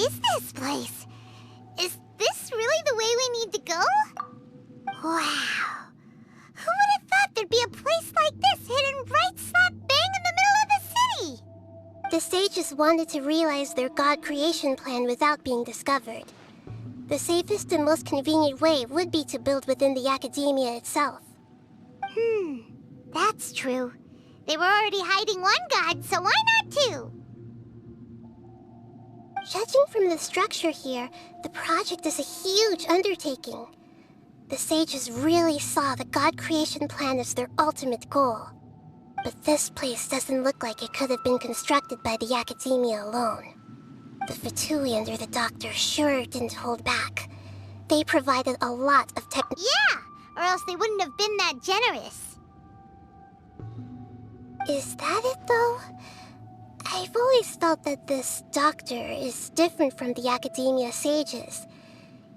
is this place? Is this really the way we need to go? Wow. Who would have thought there'd be a place like this hidden right slap bang in the middle of the city? The sages wanted to realize their god creation plan without being discovered. The safest and most convenient way would be to build within the academia itself. That's true. They were already hiding one god, so why not two? Judging from the structure here, the project is a huge undertaking. The sages really saw the god creation plan as their ultimate goal. But this place doesn't look like it could have been constructed by the academia alone. The Fatui under the doctor sure didn't hold back. They provided a lot of Yeah, or else they wouldn't have been that generous. Is that it, though? I've always felt that this doctor is different from the academia sages.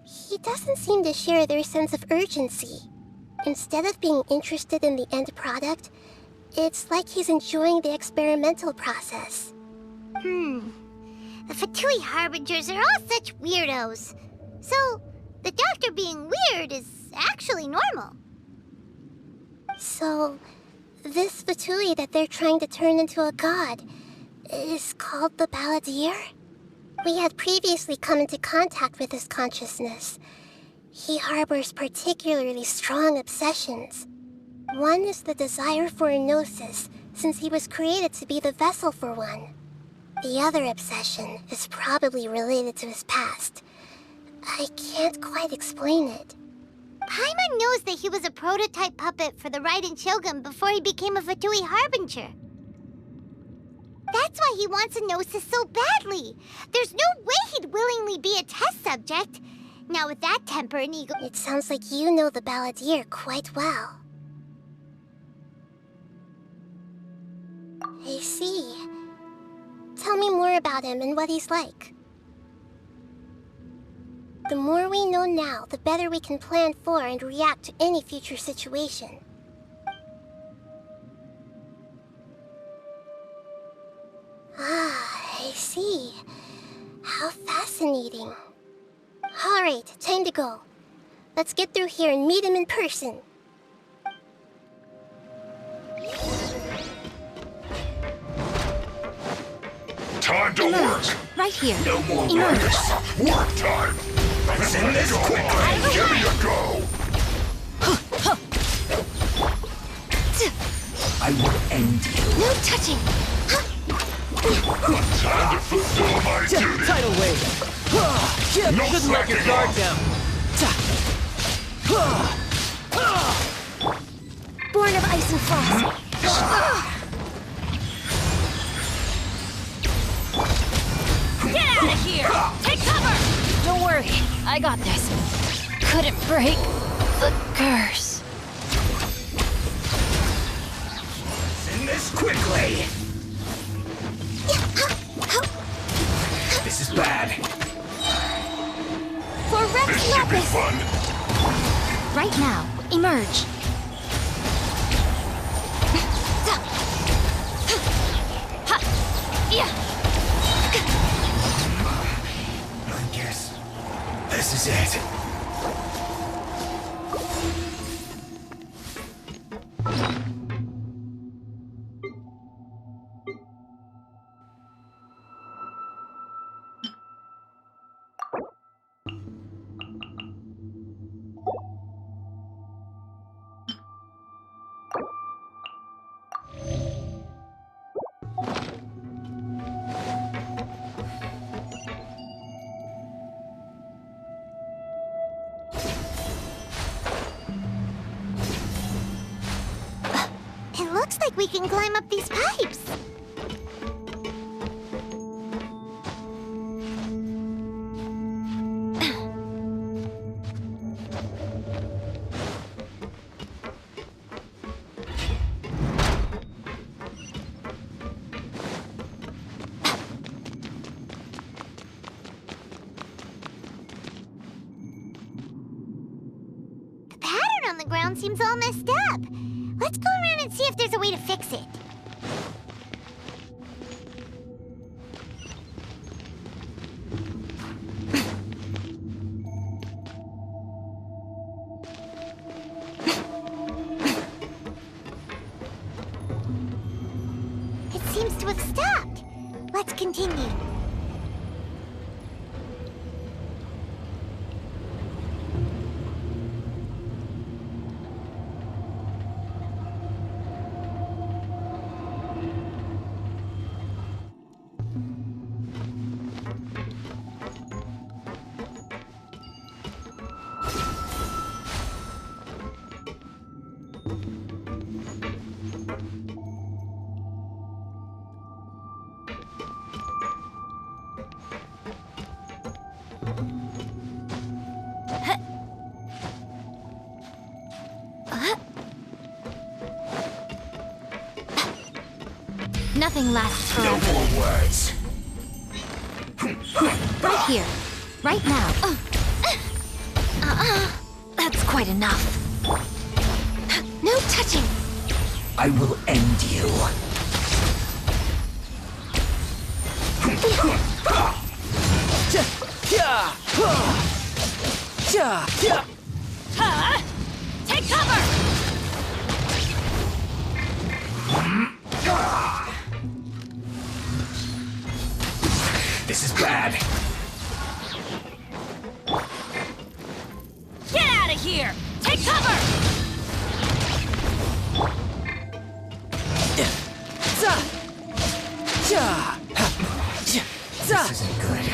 He doesn't seem to share their sense of urgency. Instead of being interested in the end product, it's like he's enjoying the experimental process. The Fatui Harbingers are all such weirdos. So, the doctor being weird is actually normal. So, this Fatui that they're trying to turn into a god is called the balladeer? We had previously come into contact with his consciousness. He harbors particularly strong obsessions. One is the desire for a gnosis, since he was created to be the vessel for one. The other obsession is probably related to his past. I can't quite explain it. Paimon knows that he was a prototype puppet for the Raiden Shogun before he became a Fatui Harbinger. That's why he wants a gnosis so badly. There's no way he'd willingly be a test subject. Now with that temper and ego... It sounds like you know the balladeer quite well. I see. Tell me more about him and what he's like. The more we know now, the better we can plan for and react to any future situation. Ah, I see. How fascinating. Alright, time to go. Let's get through here and meet him in person. Time to work! Right here. No more works! Work time! Let's end this quickly! Give me a go! I will end you. No touching! Time to fulfill my duty! Tidal wave! No Shouldn't let your slacking guard off. down. Born of ice and frost. Get out of here! Take cover! Don't worry, I got this. Couldn't break the curse. End this quickly! This is bad. For Rex This should be Lapis! fun! Right now, emerge. I guess this is it. It looks like we can climb up these pipes. The pattern on the ground seems all messed up. Let's go around and see if there's a way to fix it. seems to have stopped. Let's continue. Nothing lasts No forever. more words. Right here. Right now. That's quite enough. No touching. I will end you. Huh? Take cover! This is bad. Get out of here! Take cover! This isn't good.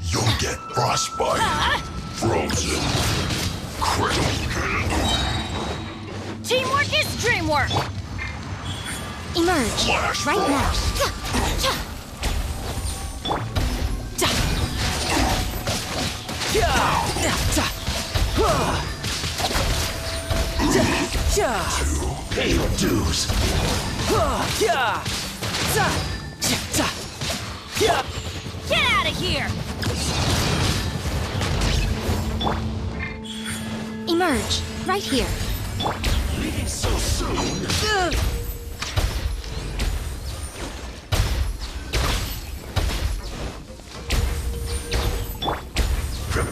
You'll get frostbite. Frozen. Cradle. Teamwork is dreamwork! Emerge. Flash Right now. Pay your dues. Get out of here! Emerge. Right here. Leaving so soon.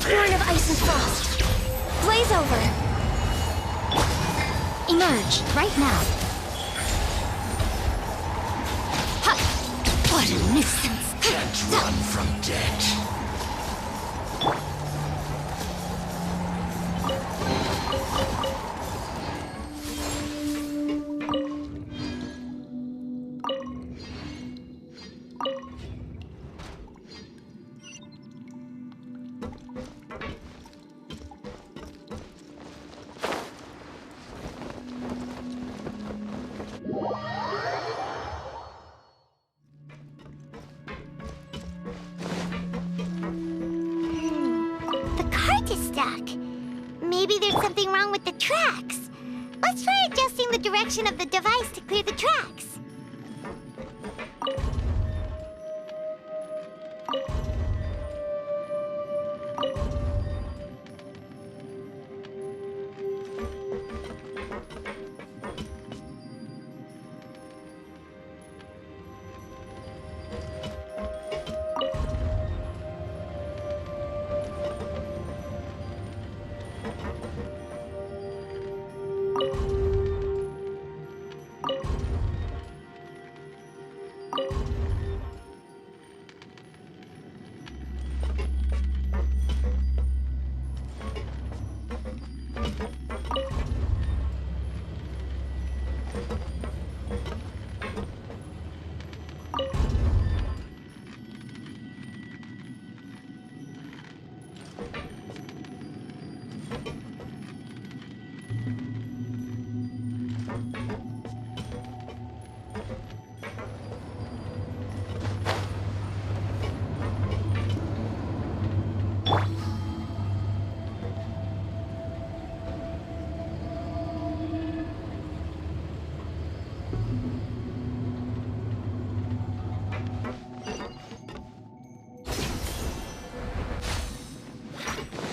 Born of ice and frost. Blaze over. Emerge. Right now. Ha! What a nuisance. Can't run from death. The cart is stuck. Maybe there's something wrong with the tracks. Let's try adjusting the direction of the device to clear the tracks.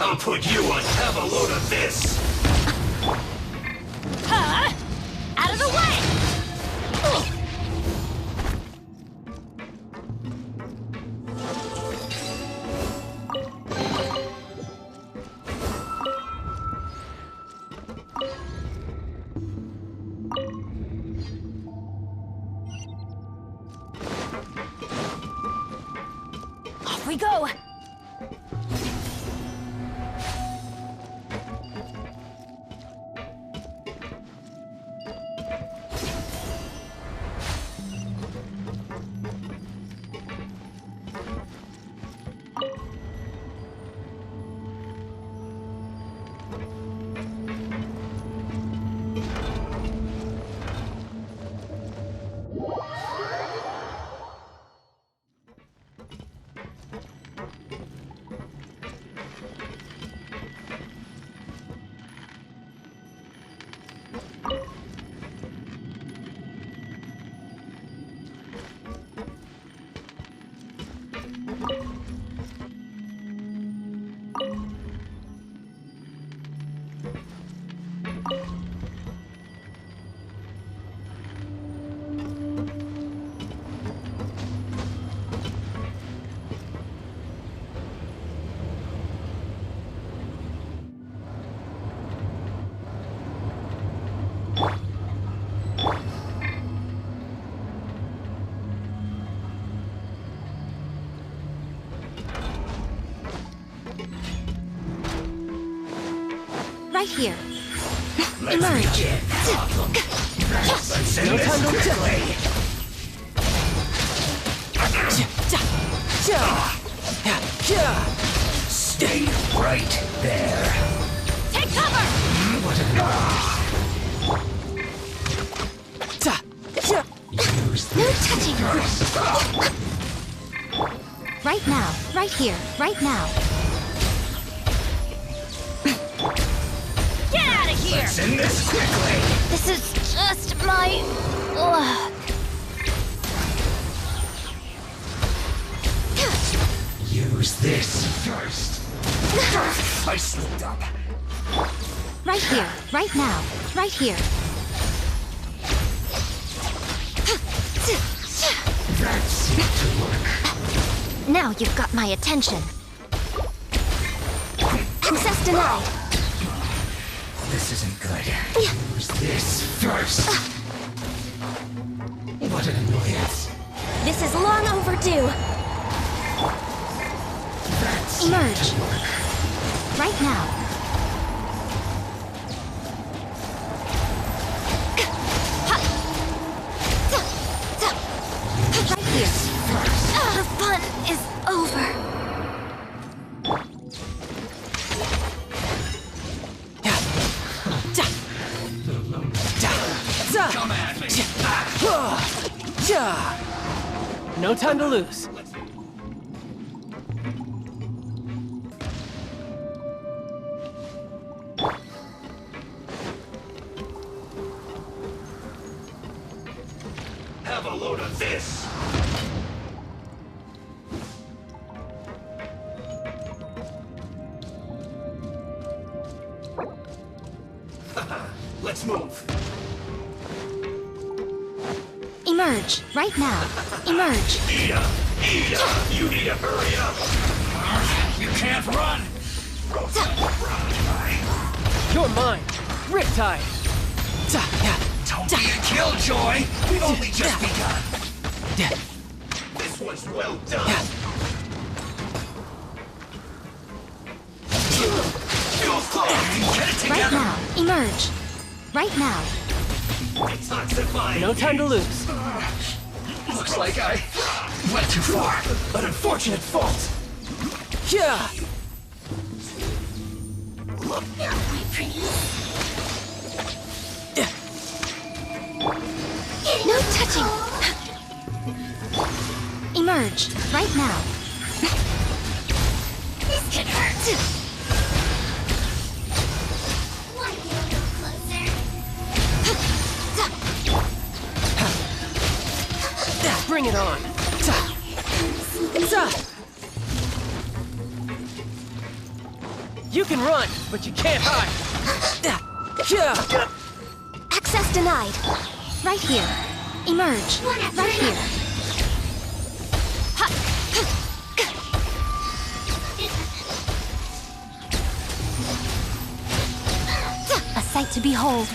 I'll put you on have a load of this! Huh? Out of the way! Off we go! Right here. Emerge. No time to delay. Stay right there. Take cover! Use No this touching! first. Right now. Right here. Right now. Get out of here! Let's end this quickly. This is just my luck. Use this first. I slipped up. Right here. Right now. Right here. That seemed to work. Now you've got my attention. Access denied. This isn't good. Use this first. What an annoyance. This is long overdue. That seemed Emerge. to work. Right now. Right here. The fun is over. Come at me. No time to lose. Have a load of this. Let's move. Emerge. Right now. Emerge. Ida! You need to hurry up. You can't run. You're mine. Riptide. Don't be a killjoy. We've only just begun. This one's well done. Feel close. Get it Right together. now. Emerge. Right now. Detoxify. No time to lose. Looks like I went too far. An unfortunate fault. Yeah. Look now, my prince. No touching. Emerge. Right now. This could hurt. Want to get a little closer? Bring it on. You can run, but you can't hide. Yeah. Access denied. Right here. Emerge. Right here. A sight to behold.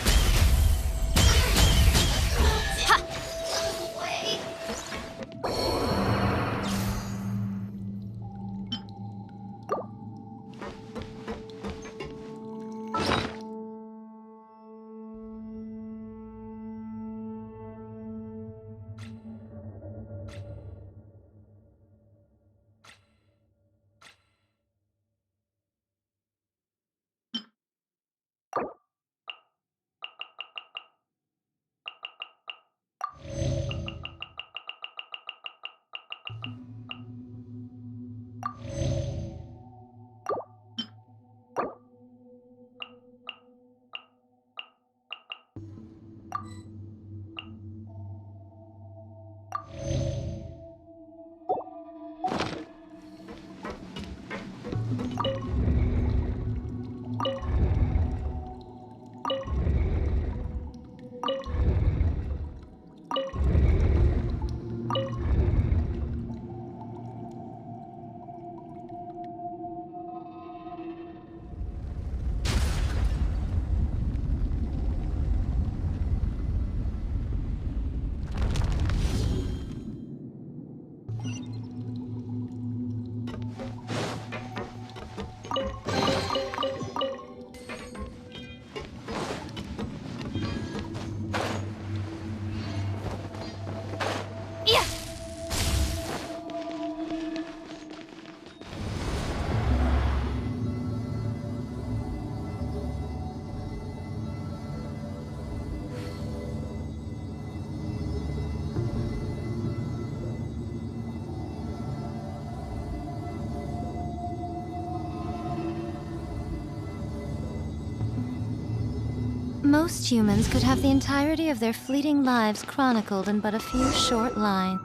Most humans could have the entirety of their fleeting lives chronicled in but a few short lines.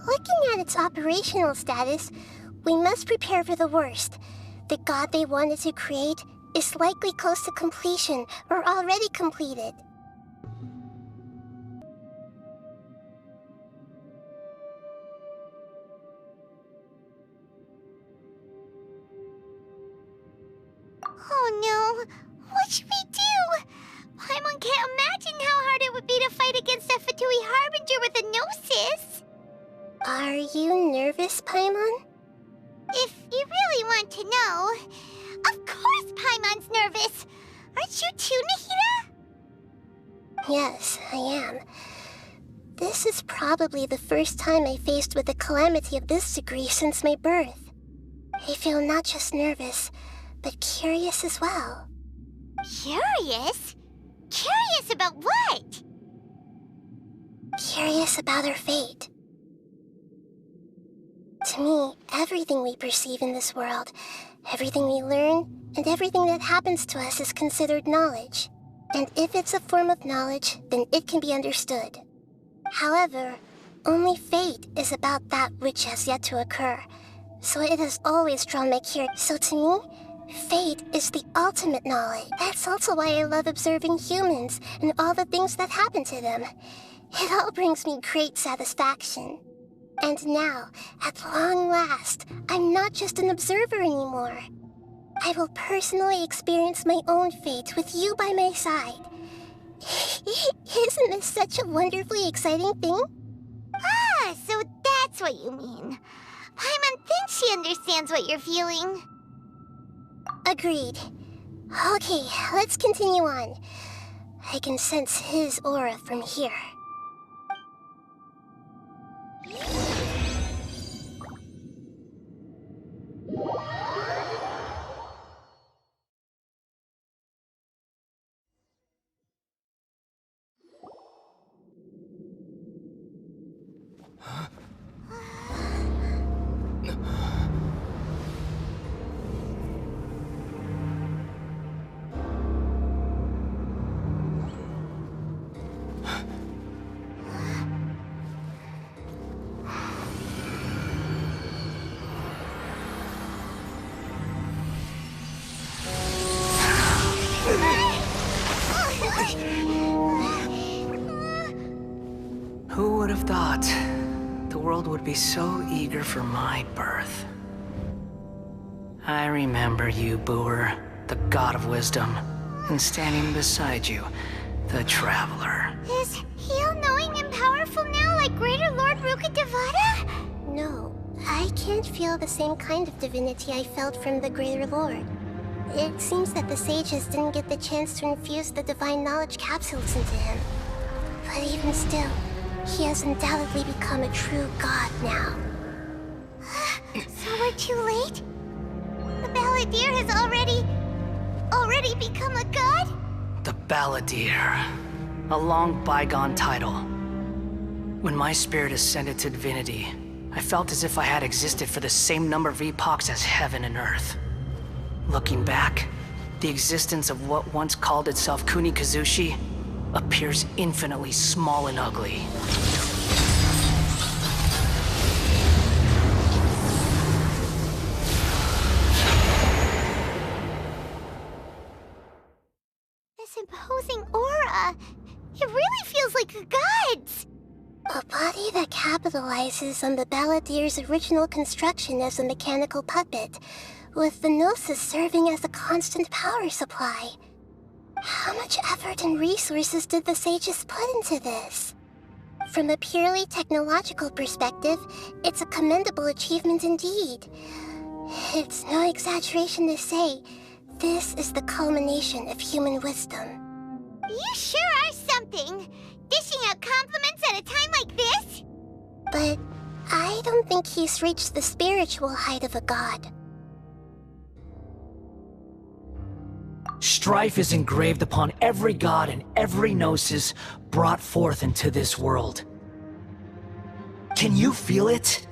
Looking at its operational status, we must prepare for the worst. The god they wanted to create is likely close to completion or already completed. Oh no! What should we do? Paimon can't imagine how hard it would be to fight against a Fatui Harbinger with a Gnosis! Are you nervous, Paimon? If you really want to know, of course Paimon's nervous! Aren't you too, Nahida? Yes, I am. This is probably the first time I faced with a calamity of this degree since my birth. I feel not just nervous, but curious as well. Curious? Curious about what? Curious about our fate. To me, everything we perceive in this world, everything we learn, and everything that happens to us is considered knowledge. And if it's a form of knowledge, then it can be understood. However, only fate is about that which has yet to occur, so it has always drawn my curiosity. So to me, fate is the ultimate knowledge. That's also why I love observing humans and all the things that happen to them. It all brings me great satisfaction. And now, at long last, I'm not just an observer anymore. I will personally experience my own fate with you by my side. Isn't this such a wonderfully exciting thing? Ah, so that's what you mean. Paimon thinks she understands what you're feeling. Agreed. Okay, let's continue on. I can sense his aura from here. thought the world would be so eager for my birth. I remember you, Booer, the god of wisdom, and standing beside you, the traveler. Is he all-knowing and powerful now like Greater Lord Rukkhadevata? No, I can't feel the same kind of divinity I felt from the Greater Lord. It seems that the sages didn't get the chance to infuse the divine knowledge capsules into him. But even still, he has undoubtedly become a true god now. So we're too late? The balladeer has already become a god? The balladeer. A long bygone title. When my spirit ascended to divinity, I felt as if I had existed for the same number of epochs as heaven and earth. Looking back, the existence of what once called itself Kunikazushi appears infinitely small and ugly. This imposing aura, it really feels like a god's. A body that capitalizes on the balladeer's original construction as a mechanical puppet, with the Gnosis serving as a constant power supply. How much effort and resources did the sages put into this? From a purely technological perspective, it's a commendable achievement indeed. It's no exaggeration to say, this is the culmination of human wisdom. You sure are something! Dishing out compliments at a time like this? But I don't think he's reached the spiritual height of a god. Strife is engraved upon every god and every gnosis brought forth into this world. Can you feel it?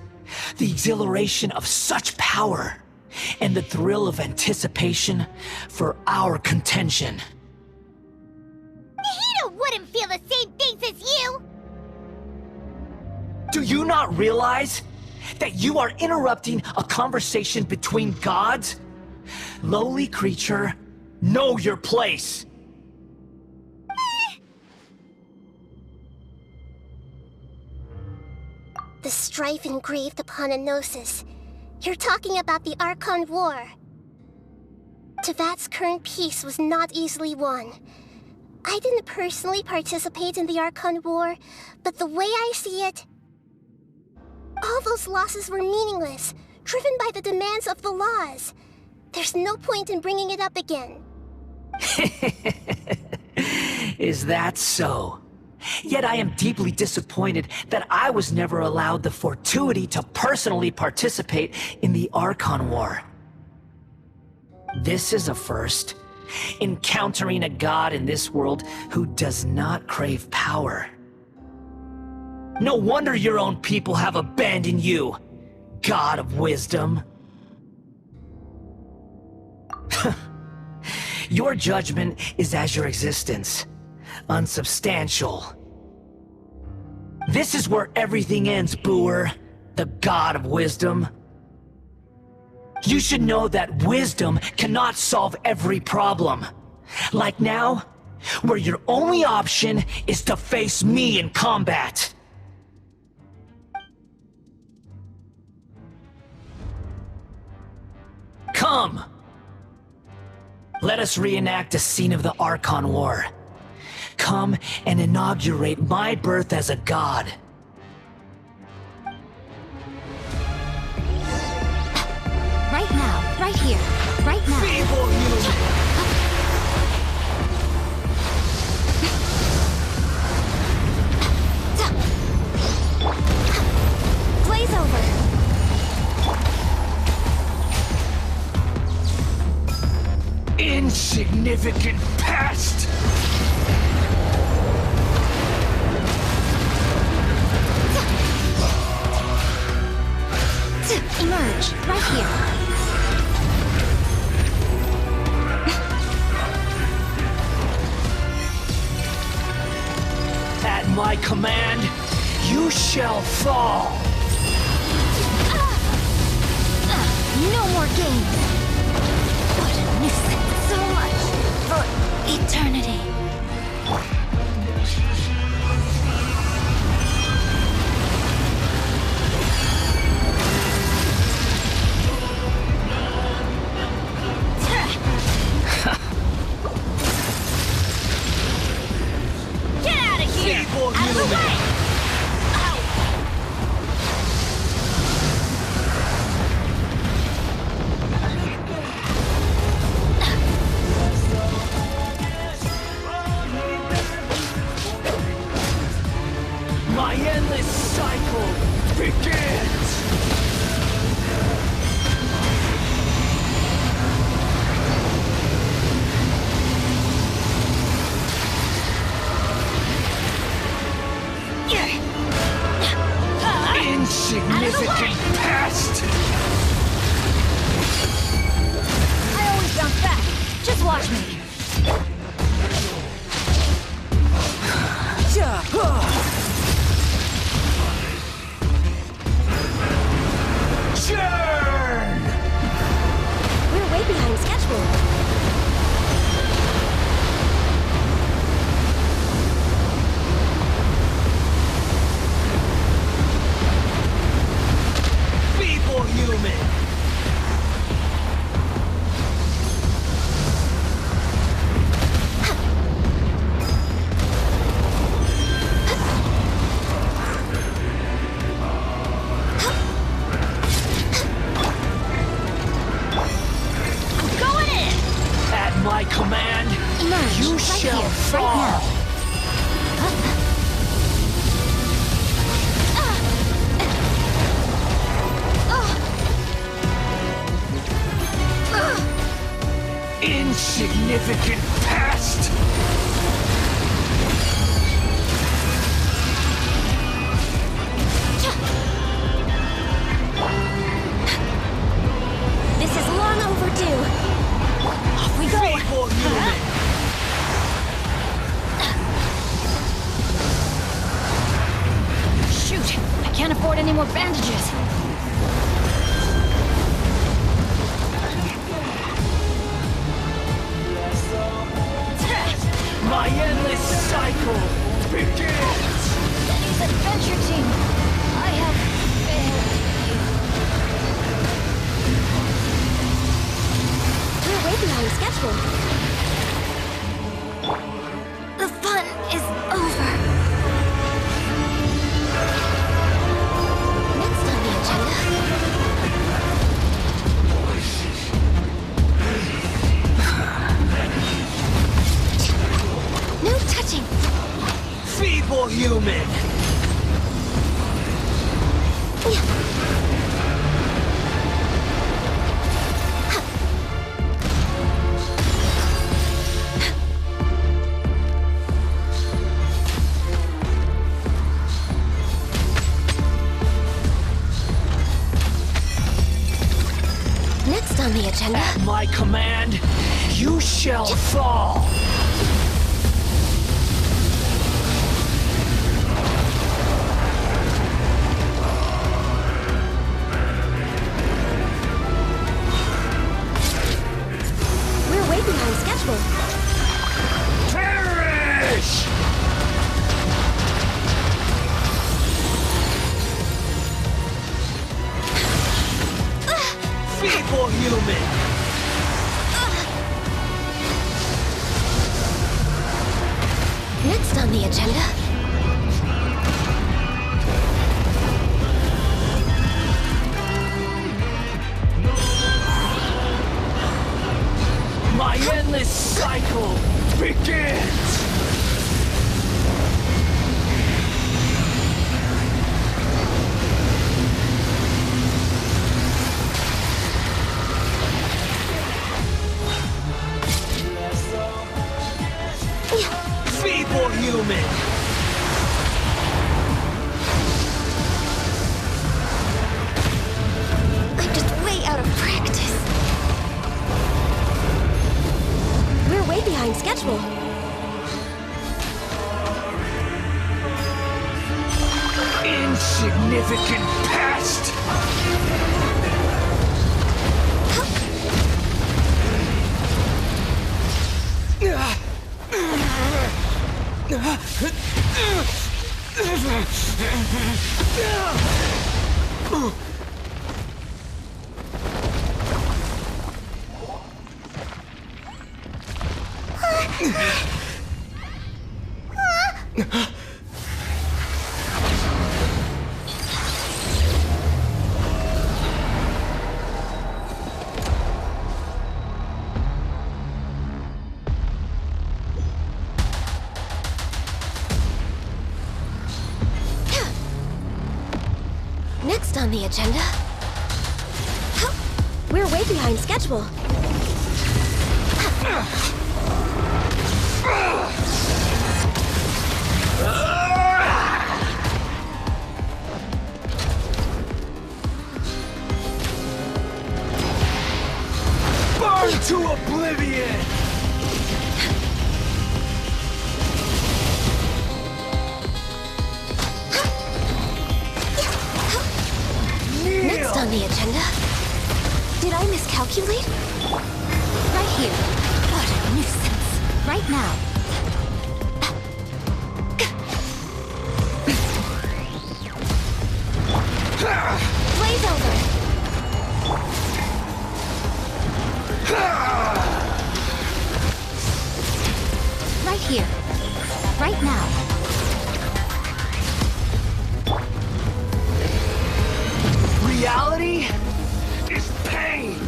The exhilaration of such power, and the thrill of anticipation for our contention. Nahida wouldn't feel the same things as you! Do you not realize that you are interrupting a conversation between gods? Lowly creature, know your place! The strife engraved upon a gnosis. You're talking about the Archon War. Tevat's current peace was not easily won. I didn't personally participate in the Archon War, but the way I see it, all those losses were meaningless, driven by the demands of the laws. There's no point in bringing it up again. Is that so? Yet I am deeply disappointed that I was never allowed the fortuity to personally participate in the Archon War. This is a first. Encountering a god in this world who does not crave power. No wonder your own people have abandoned you, god of wisdom. Your judgment is as your existence, unsubstantial. This is where everything ends, Booer, the god of wisdom. You should know that wisdom cannot solve every problem. Like now, where your only option is to face me in combat. Come! Let us reenact a scene of the Archon War. Come and inaugurate my birth as a god. Right now, right here, right now. Feeble you! Blaze over. Insignificant pest! Emerge, right here. At my command, you shall fall! No more games. What a nuisance. So much for eternity. my command, Emerge you right shall here, fall. right now. Insignificant pest! This is long overdue. Off we go. Feeble human! Shoot, I can't afford any more bandages. My endless cycle begins! Denny's adventure team, I have failed you. We're way behind schedule. The fun is over. Next on the agenda. No touching. Feeble human! Next on the agenda. At my command, you shall fall! We're way behind schedule. Perish! Feeble human! Next on the agenda. My endless cycle begins! Feeble human! I'm just way out of practice. We're way behind schedule. Insignificant pest! Next on the agenda. We're way behind schedule. Burn to oblivion! Next on the agenda. Did I miscalculate? Right here. What a nuisance. Right now. Blaze over. Right here. Right now. Reality is pain!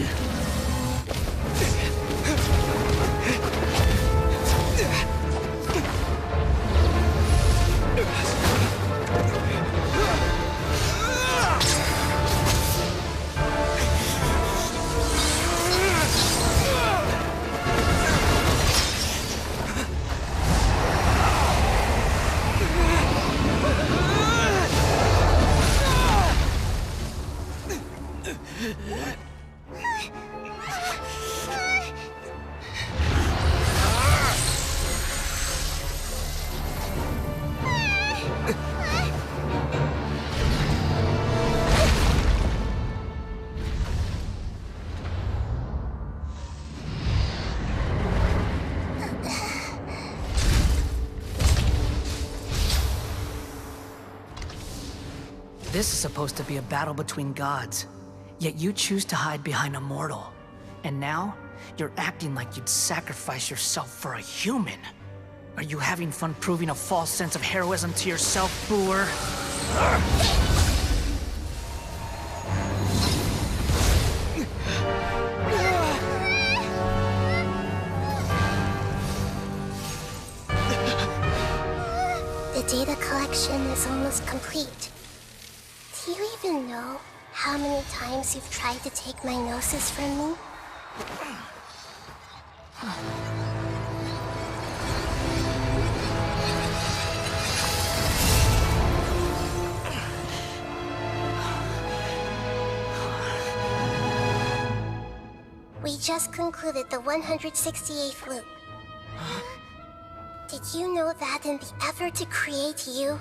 This is supposed to be a battle between gods, yet you choose to hide behind a mortal. And now, you're acting like you'd sacrifice yourself for a human. Are you having fun proving a false sense of heroism to yourself, Boor? The data collection is almost complete. Do you even know how many times you've tried to take my gnosis from me? We just concluded the 168th loop. Did you know that in the effort to create you,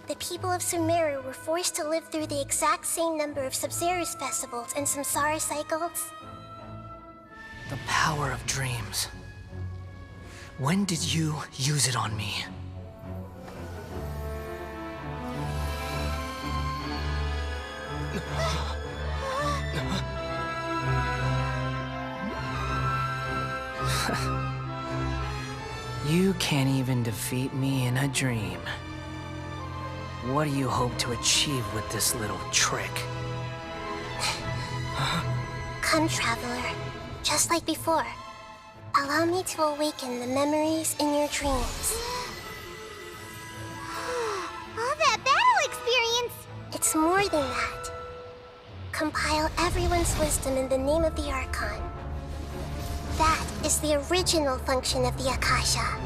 the people of Sumeru were forced to live through the exact same number of Sub-Zerus festivals and Samsara cycles? The power of dreams. When did you use it on me? You can't even defeat me in a dream. What do you hope to achieve with this little trick? Come, Traveler. Just like before. Allow me to awaken the memories in your dreams. All that battle experience! It's more than that. Compile everyone's wisdom in the name of the Archon. That is the original function of the Akasha.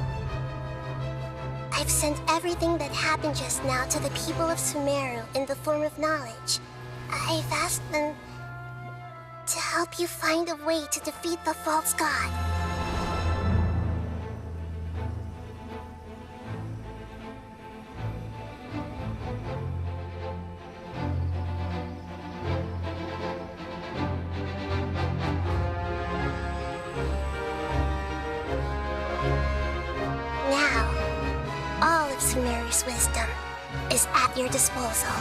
I've sent everything that happened just now to the people of Sumeru in the form of knowledge. I've asked them to help you find a way to defeat the false god. Sumeru's wisdom is at your disposal.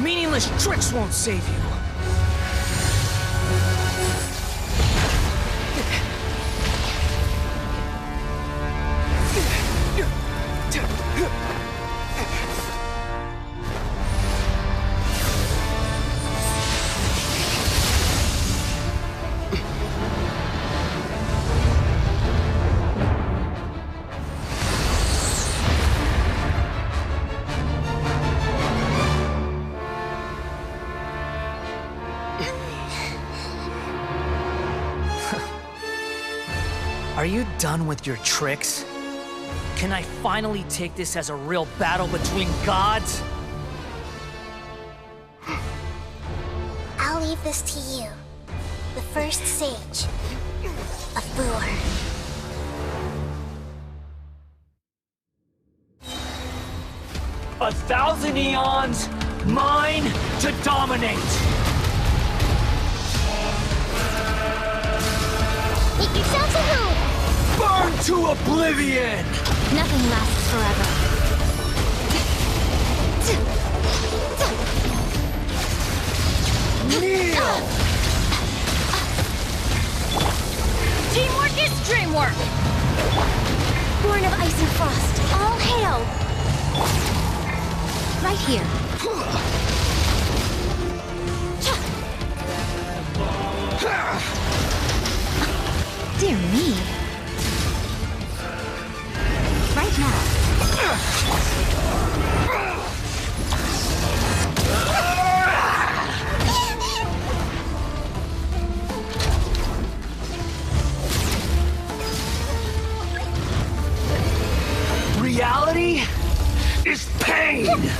Meaningless tricks won't save you. Are you done with your tricks? Can I finally take this as a real battle between gods? I'll leave this to you, the first sage of Boor. A thousand eons, mine to dominate! Make yourselves at home! Burn to oblivion! Nothing lasts forever. Kneel! Teamwork is dreamwork! Born of ice and frost, all hail! Right here. Dear me. Right now. Reality is pain!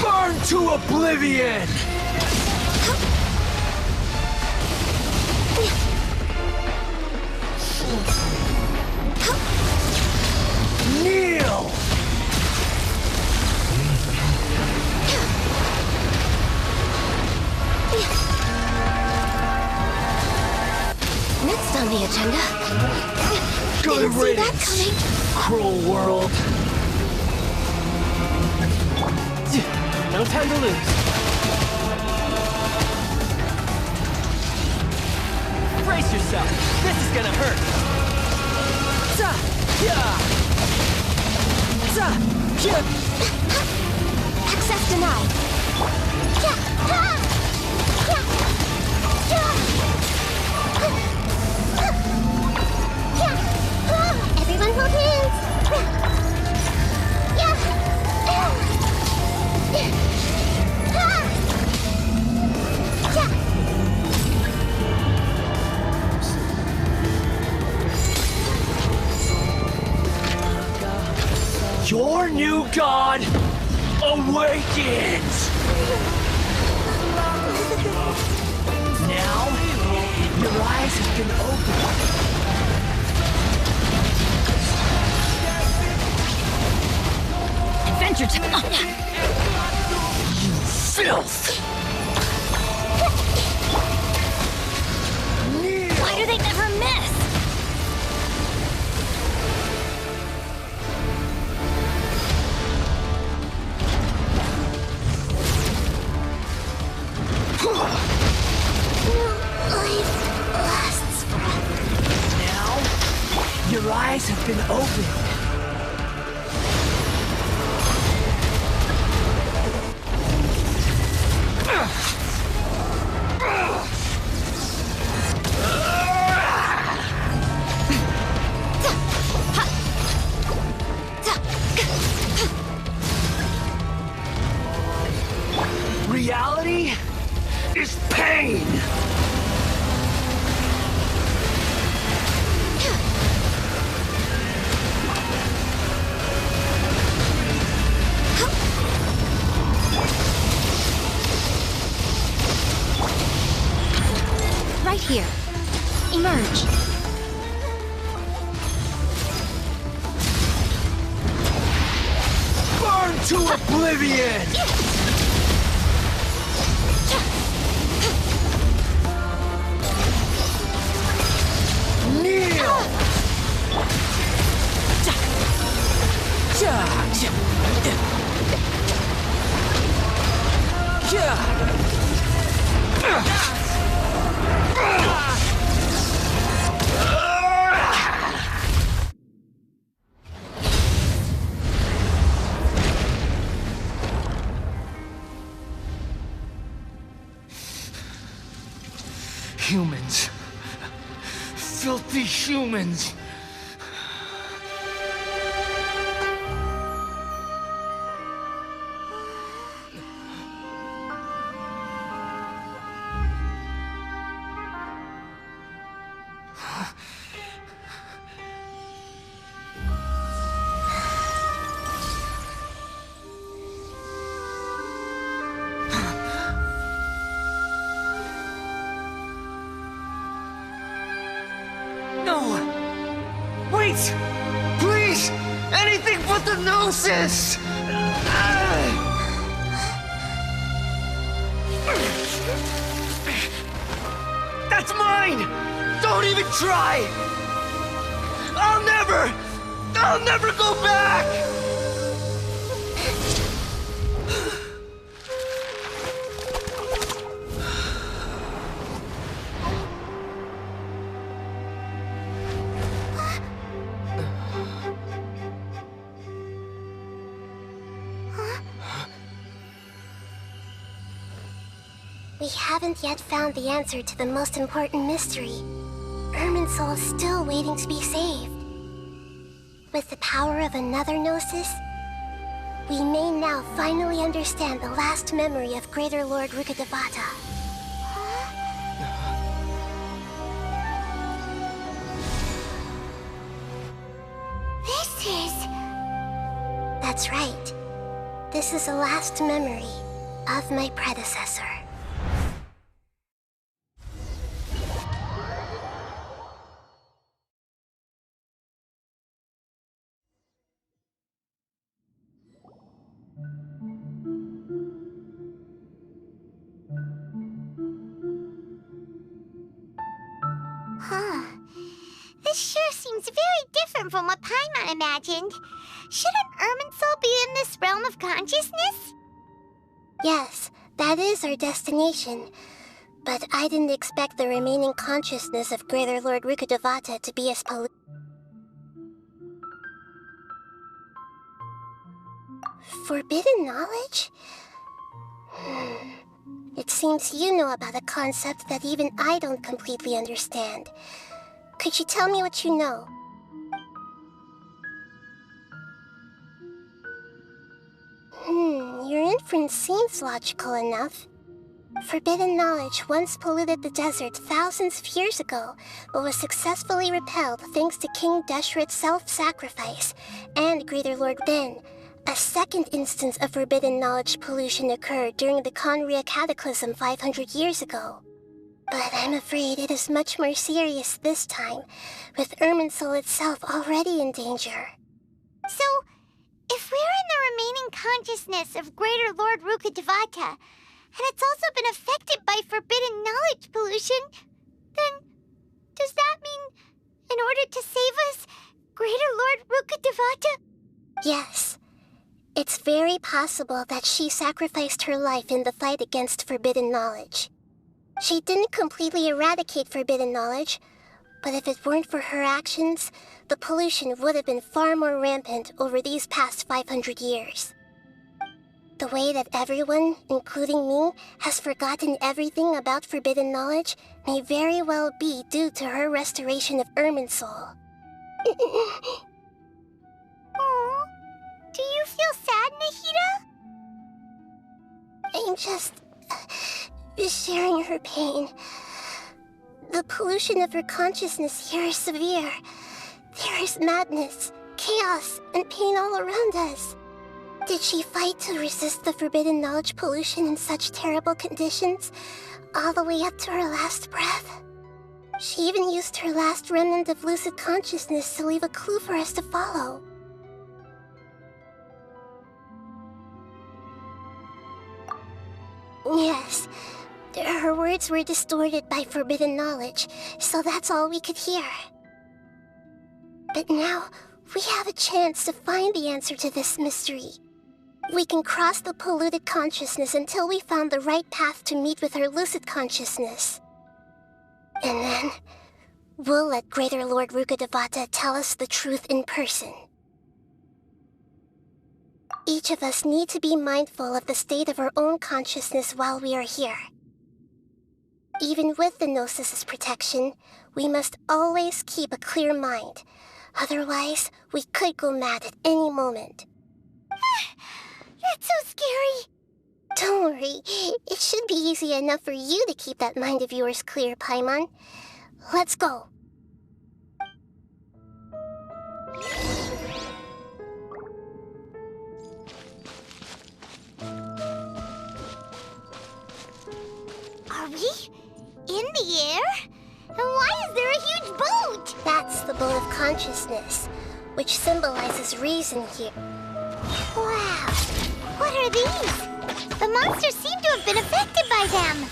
Burn to oblivion! see that coming. Cruel world. No time to lose. Brace yourself. This is gonna hurt. Za! Yeah! Za! Yeah! Access denied. Yeah. Ah. Yeah. Yeah. Yeah. Ah. Everyone hold hands. Yeah. Ah. Yeah. Your new god awakens! Now, your eyes have been opened. Adventure time! You filth! Why do they never miss? Lasts forever. Now, your eyes have been opened. Reality is pain! Right here. Emerge. Burn to oblivion! Kneel! Humans. Filthy humans. No! Wait! Please! Anything but the gnosis! That's mine! Don't even try! I'll never go back! We haven't yet found the answer to the most important mystery. Irminsul is still waiting to be saved. With the power of another Gnosis, we may now finally understand the last memory of Greater Lord Rukkhadevata. This is... That's right. This is the last memory of my predecessor. Huh. This sure seems seems very different from what Paimon imagined. Shouldn't Irminsul be in this realm of consciousness? Yes, that is our destination. But I didn't expect the remaining consciousness of Greater Lord Rukkhadevata to be as polluted. Forbidden knowledge? It seems you know about a concept that even I don't completely understand. Could you tell me what you know? Your inference seems logical enough. Forbidden knowledge once polluted the desert thousands of years ago, but was successfully repelled thanks to King Deshret's self-sacrifice and Greater Lord Ben. A second instance of forbidden knowledge pollution occurred during the Conria Cataclysm 500 years ago. But I'm afraid it is much more serious this time, with Irminsul itself already in danger. So, if we're in the remaining consciousness of Greater Lord Rukkhadevata, and it's also been affected by forbidden knowledge pollution, then does that mean, in order to save us, Greater Lord Rukkhadevata? Yes. It's very possible that she sacrificed her life in the fight against forbidden knowledge. She didn't completely eradicate forbidden knowledge, but if it weren't for her actions, the pollution would have been far more rampant over these past 500 years. The way that everyone, including me, has forgotten everything about forbidden knowledge may very well be due to her restoration of Irminsul. Aww. Do you feel sad, Nahida? I'm just sharing her pain. The pollution of her consciousness here is severe. There is madness, chaos, and pain all around us. Did she fight to resist the forbidden knowledge pollution in such terrible conditions, all the way up to her last breath? She even used her last remnant of lucid consciousness to leave a clue for us to follow. Yes, her words were distorted by forbidden knowledge, so that's all we could hear. But now, we have a chance to find the answer to this mystery. We can cross the polluted consciousness until we found the right path to meet with her lucid consciousness. And then, we'll let Greater Lord Rukkhadevata tell us the truth in person. Each of us need to be mindful of the state of our own consciousness while we are here. Even with the Gnosis' protection, we must always keep a clear mind. Otherwise, we could go mad at any moment. That's so scary. Don't worry, it should be easy enough for you to keep that mind of yours clear, Paimon. Let's go. Are we in the air? And why is there a huge boat? That's the boat of consciousness, which symbolizes reason here. Wow. What are these? The monsters seem to have been affected by them.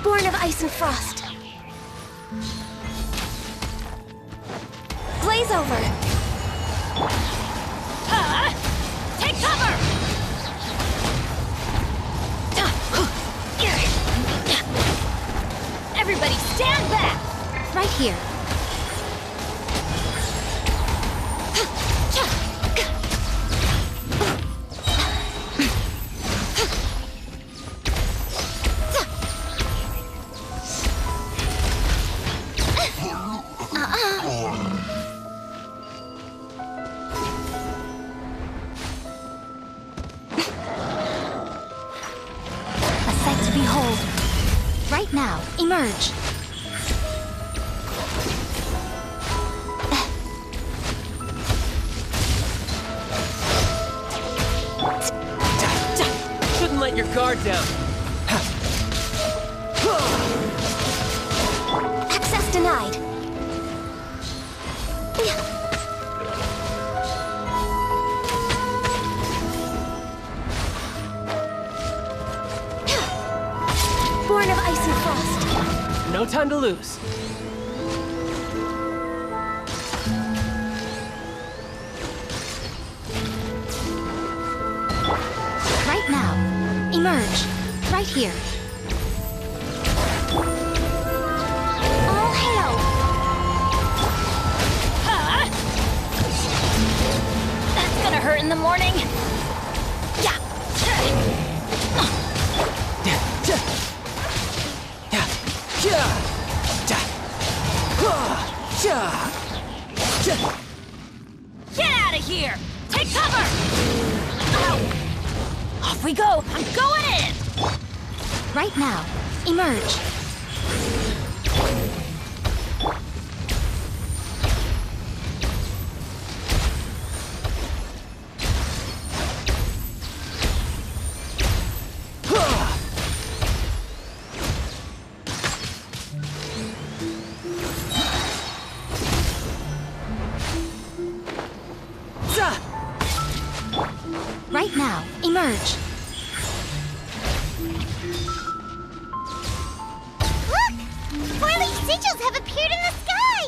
Born of ice and frost. Blaze over. Take cover! Everybody stand back! Right here. Right now, emerge. Shouldn't let your guard down. Access denied. Born of ice and frost. No time to lose. Right now, emerge. Right here. All hail. That's gonna hurt in the morning. Yeah. Get out of here! Take cover! Ow. Off we go! I'm going in! Right now, emerge. Right now, emerge. Look! 4-leaf sigils have appeared in the sky!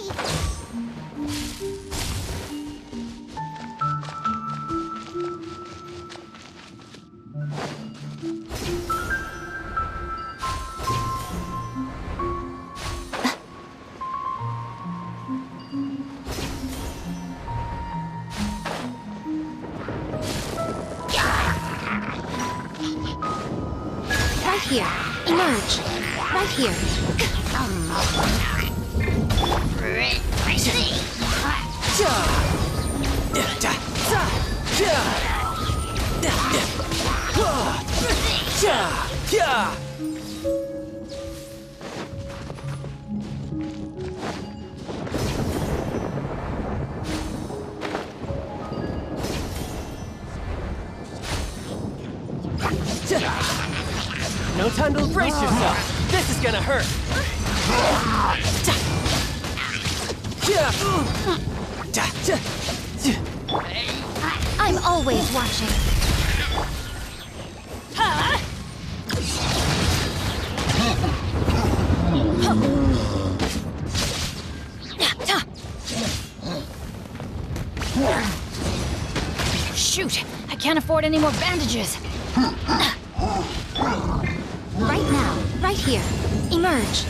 Right here, emerge. Right here. No time to brace yourself. This is gonna hurt. I'm always watching. Shoot! I can't afford any more bandages. Right now, right here. Emerge.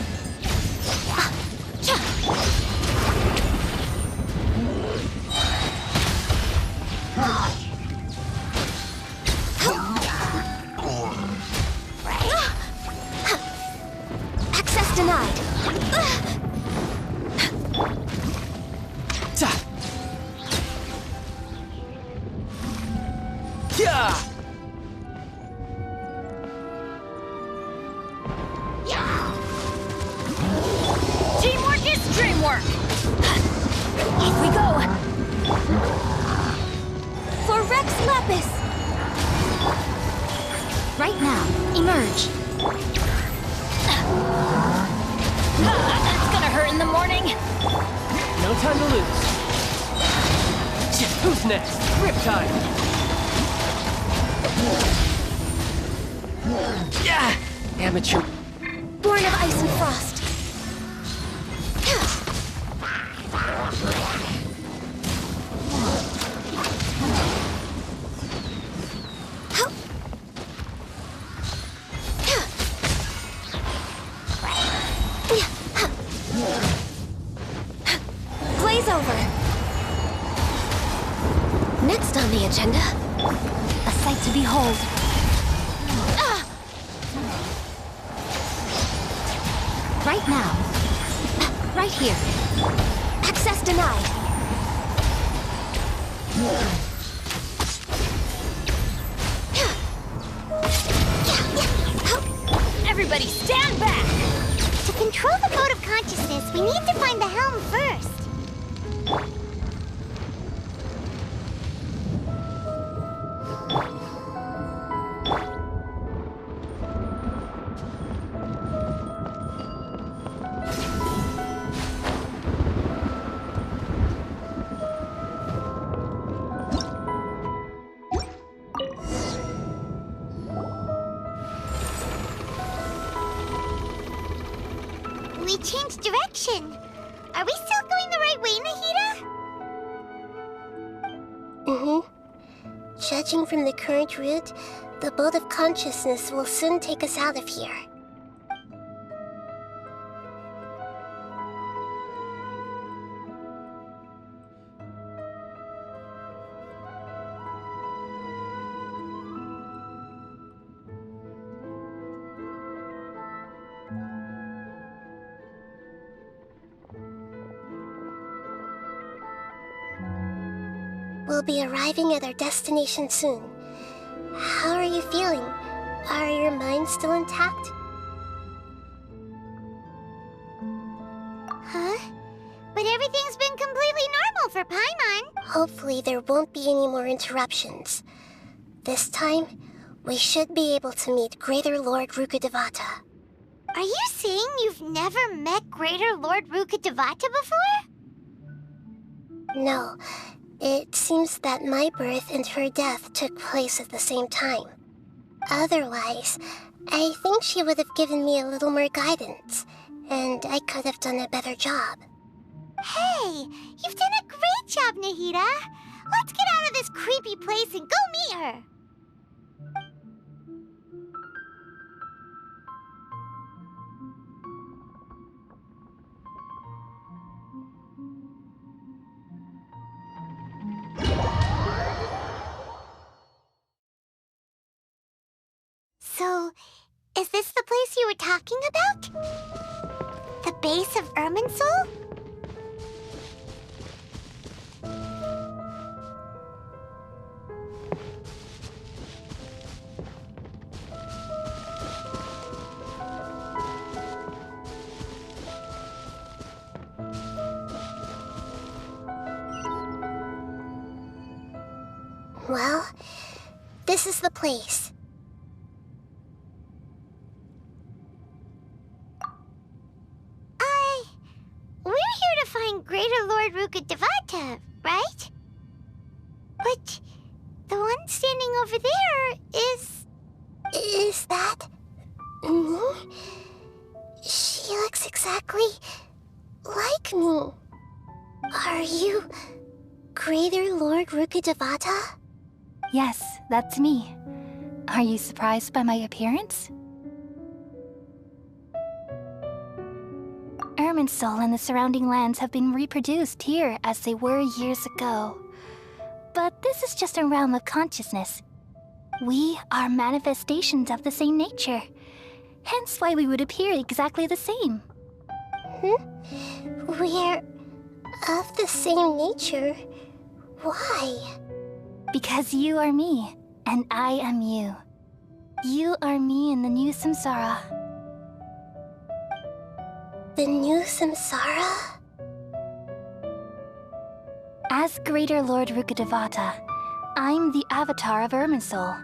Access denied. Teamwork is dreamwork. Off we go. For Rex Lapis. Right now, emerge. That's gonna hurt in the morning. No time to lose. Who's next? Riptide. Yeah, amateur. Born of ice and frost. Glaze over. Next on the agenda, a sight to behold. Right now. Right here. Access denied. Everybody Everybody stand back! To control the mode of consciousness, we need to find the helm first. We changed direction. Are we still going the right way, Nahida? Judging from the current route, the boat of consciousness will soon take us out of here. We'll be arriving at our destination soon. How are you feeling? Are your minds still intact? Huh? But everything's been completely normal for Paimon. Hopefully there won't be any more interruptions. This time, we should be able to meet Greater Lord Rukkhadevata. Are you saying you've never met Greater Lord Rukkhadevata before? No. It seems that my birth and her death took place at the same time. Otherwise, I think she would have given me a little more guidance, and I could have done a better job. Hey, you've done a great job, Nahida. Let's get out of this creepy place and go meet her. So, is this the place you were talking about? The base of Irminsul? Well, this is the place. We're here to find Greater Lord Rukkhadevata, right? But the one standing over there is... Is that... me? She looks exactly like me. Are you Greater Lord Rukkhadevata? Yes, that's me. Are you surprised by my appearance? Irminsul and the surrounding lands have been reproduced here as they were years ago. But this is just a realm of consciousness. We are manifestations of the same nature. Hence why we would appear exactly the same. We're of the same nature. Why? Because you are me, and I am you. You are me in the new samsara. The new samsara? As Greater Lord Rukkhadevata, I'm the avatar of Irminsul.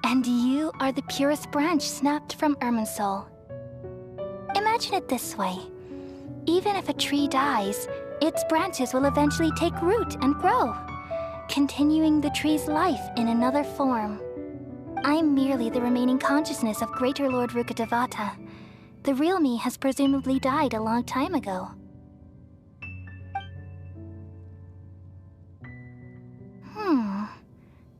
And you are the purest branch snapped from Irminsul. Imagine it this way. Even if a tree dies, its branches will eventually take root and grow, continuing the tree's life in another form. I'm merely the remaining consciousness of Greater Lord Rukkhadevata. The real me has presumably died a long time ago.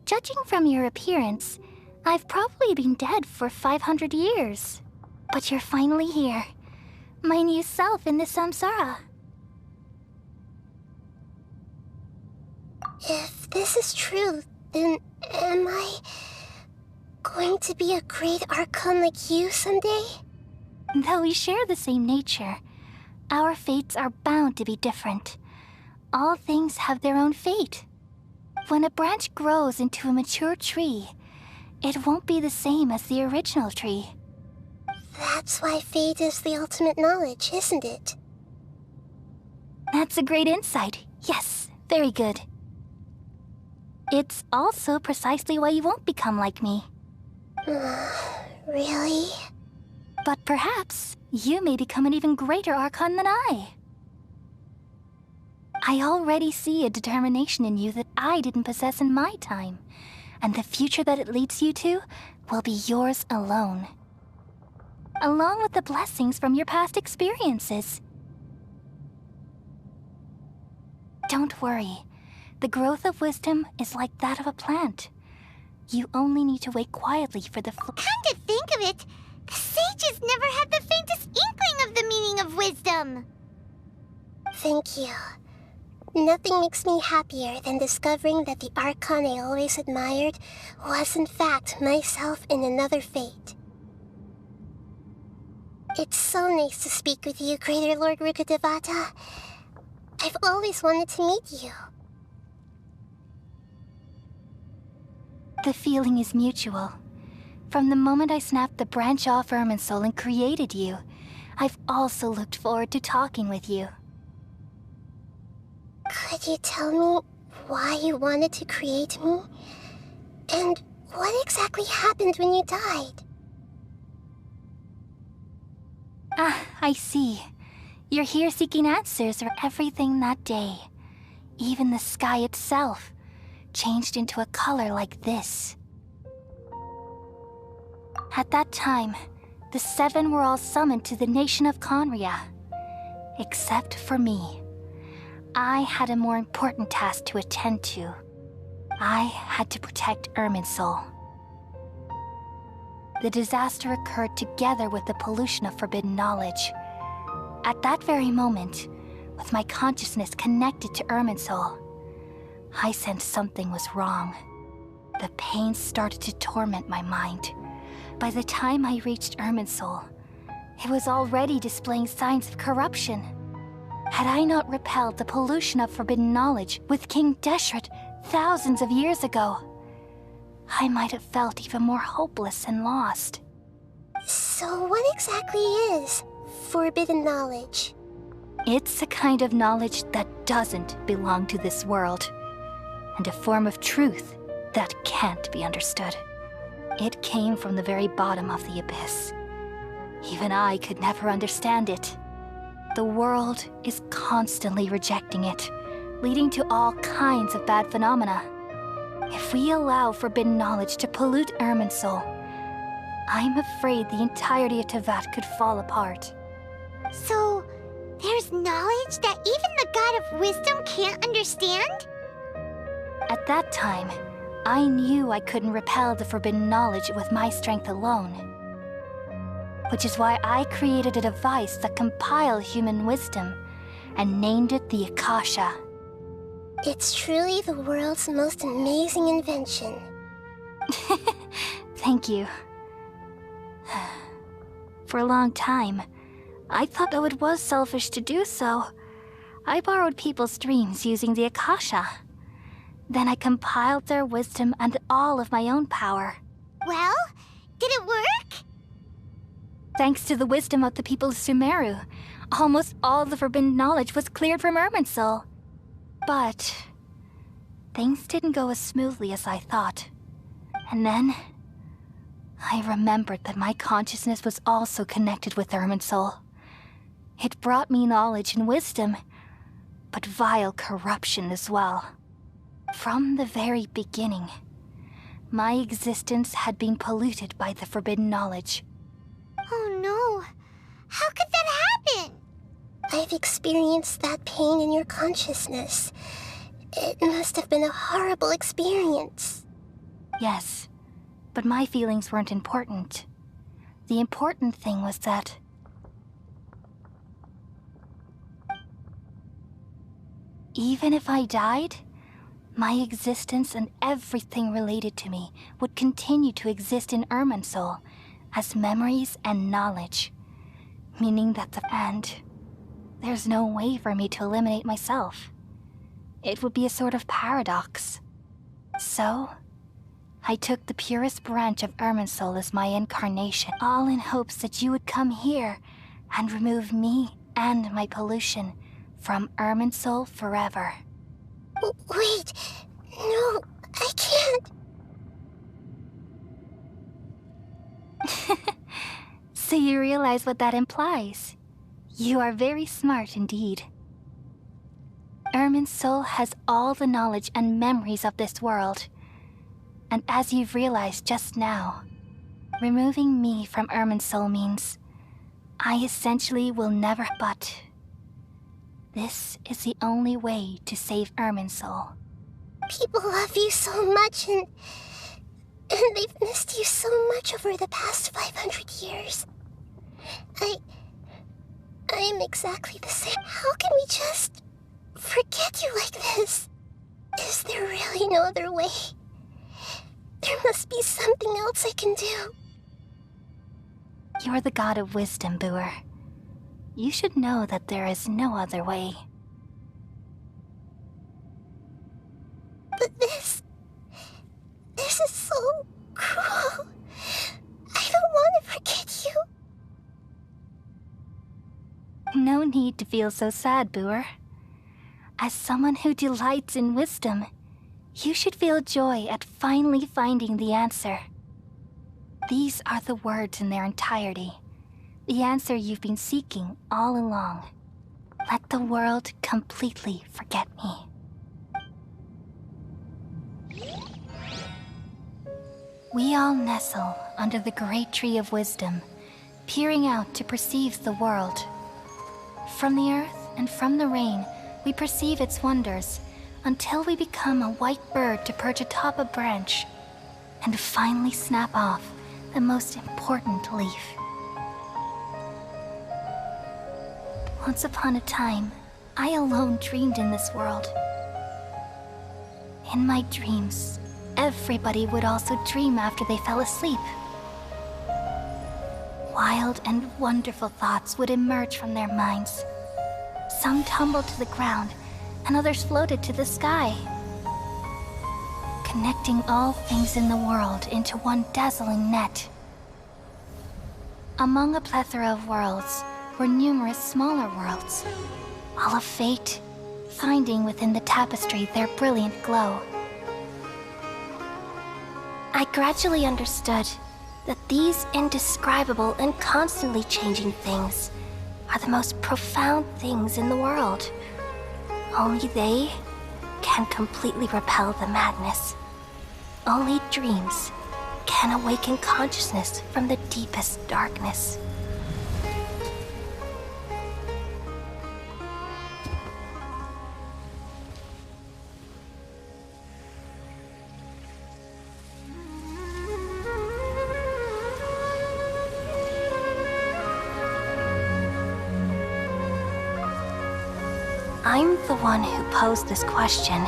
Judging from your appearance, I've probably been dead for 500 years. But you're finally here. My new self in the samsara. If this is true, then am I going to be a great Archon like you someday? Though we share the same nature, our fates are bound to be different. All things have their own fate. When a branch grows into a mature tree, it won't be the same as the original tree. That's why fate is the ultimate knowledge, isn't it? That's a great insight. Yes, very good. It's also precisely why you won't become like me. Really? But perhaps you may become an even greater Archon than I. I already see a determination in you that I didn't possess in my time, and the future that it leads you to will be yours alone. Along with the blessings from your past experiences. Don't worry. The growth of wisdom is like that of a plant. You only need to wait quietly for the Come to think of it, the sages never had the faintest inkling of the meaning of wisdom. Thank you. Nothing makes me happier than discovering that the Archon I always admired was in fact myself in another fate. It's so nice to speak with you, Greater Lord Rukkhadevata. I've always wanted to meet you. The feeling is mutual. From the moment I snapped the branch off Irminsul and created you, I've also looked forward to talking with you. Could you tell me why you wanted to create me? And what exactly happened when you died? Ah, I see. You're here seeking answers for everything that day. Even the sky itself changed into a color like this. At that time, the 7 were all summoned to the nation of Conria. Except for me. I had a more important task to attend to. I had to protect Irminsul. The disaster occurred together with the pollution of forbidden knowledge. At that very moment, with my consciousness connected to Irminsul, I sensed something was wrong. The pain started to torment my mind. By the time I reached Irminsul, it was already displaying signs of corruption. Had I not repelled the pollution of forbidden knowledge with King Deshret thousands of years ago, I might have felt even more hopeless and lost. So what exactly is forbidden knowledge? It's a kind of knowledge that doesn't belong to this world, and a form of truth that can't be understood. It came from the very bottom of the abyss. Even I could never understand it. The world is constantly rejecting it, leading to all kinds of bad phenomena. If we allow forbidden knowledge to pollute Irminsul, I'm afraid the entirety of Teyvat could fall apart. So, there's knowledge that even the God of wisdom can't understand? At that time, I knew I couldn't repel the forbidden knowledge with my strength alone. Which is why I created a device that compiled human wisdom and named it the Akasha. It's truly the world's most amazing invention. Thank you. For a long time, I thought though it was selfish to do so, I borrowed people's dreams using the Akasha. Then I compiled their wisdom and all of my own power. Well, did it work? Thanks to the wisdom of the people of Sumeru, almost all the forbidden knowledge was cleared from Irminsul. But things didn't go as smoothly as I thought. And then I remembered that my consciousness was also connected with Irminsul. It brought me knowledge and wisdom, but vile corruption as well. From the very beginning, my existence had been polluted by the forbidden knowledge. Oh no, how could that happen? I've experienced that pain in your consciousness. It must have been a horrible experience. Yes, but my feelings weren't important. The important thing was that even if I died, my existence and everything related to me would continue to exist in Irminsul as memories and knowledge, meaning that there's no way for me to eliminate myself. It would be a sort of paradox. So, I took the purest branch of Irminsul as my incarnation, all in hopes that you would come here and remove me and my pollution from Irminsul forever. Wait, no, I can't. So you realize what that implies? You are very smart indeed. Irminsul has all the knowledge and memories of this world. And as you've realized just now, removing me from Irminsul means I essentially will never. But this is the only way to save Irminsul. People love you so much, and they've missed you so much over the past 500 years. I'm exactly the same. How can we just forget you like this? Is there really no other way? There must be something else I can do. You're the god of wisdom, Booer. You should know that there is no other way. But this is so cruel. I don't want to forget you. No need to feel so sad, Booer. As someone who delights in wisdom, you should feel joy at finally finding the answer. These are the words in their entirety, the answer you've been seeking all along. Let the world completely forget me. We all nestle under the great tree of wisdom, peering out to perceive the world. From the earth and from the rain, we perceive its wonders, until we become a white bird to perch atop a branch, and finally snap off the most important leaf. Once upon a time, I alone dreamed in this world. In my dreams, everybody would also dream after they fell asleep. Wild and wonderful thoughts would emerge from their minds. Some tumbled to the ground, and others floated to the sky, connecting all things in the world into one dazzling net. Among a plethora of worlds were numerous smaller worlds, all of fate, finding within the tapestry their brilliant glow. I gradually understood that these indescribable and constantly changing things are the most profound things in the world. Only they can completely repel the madness. Only dreams can awaken consciousness from the deepest darkness. I'm the one who posed this question,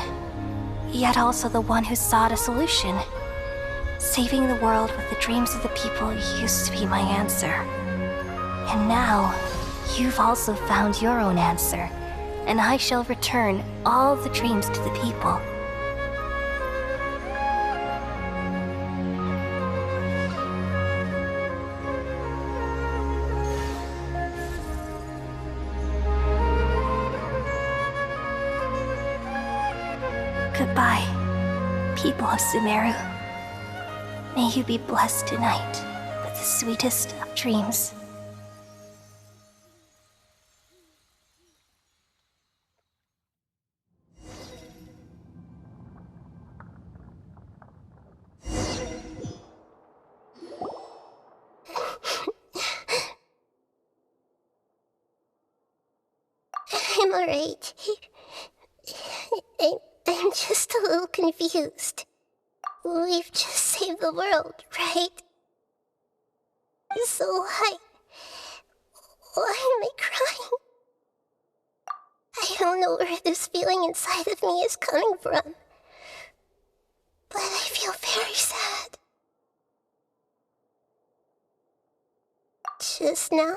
yet also the one who sought a solution. Saving the world with the dreams of the people used to be my answer. And now, you've also found your own answer, and I shall return all the dreams to the people. Goodbye, people of Sumeru. May you be blessed tonight with the sweetest of dreams. I'm alright. I'm just a little confused. We've just saved the world, right? So why am I crying? I don't know where this feeling inside of me is coming from, but I feel very sad. Just now,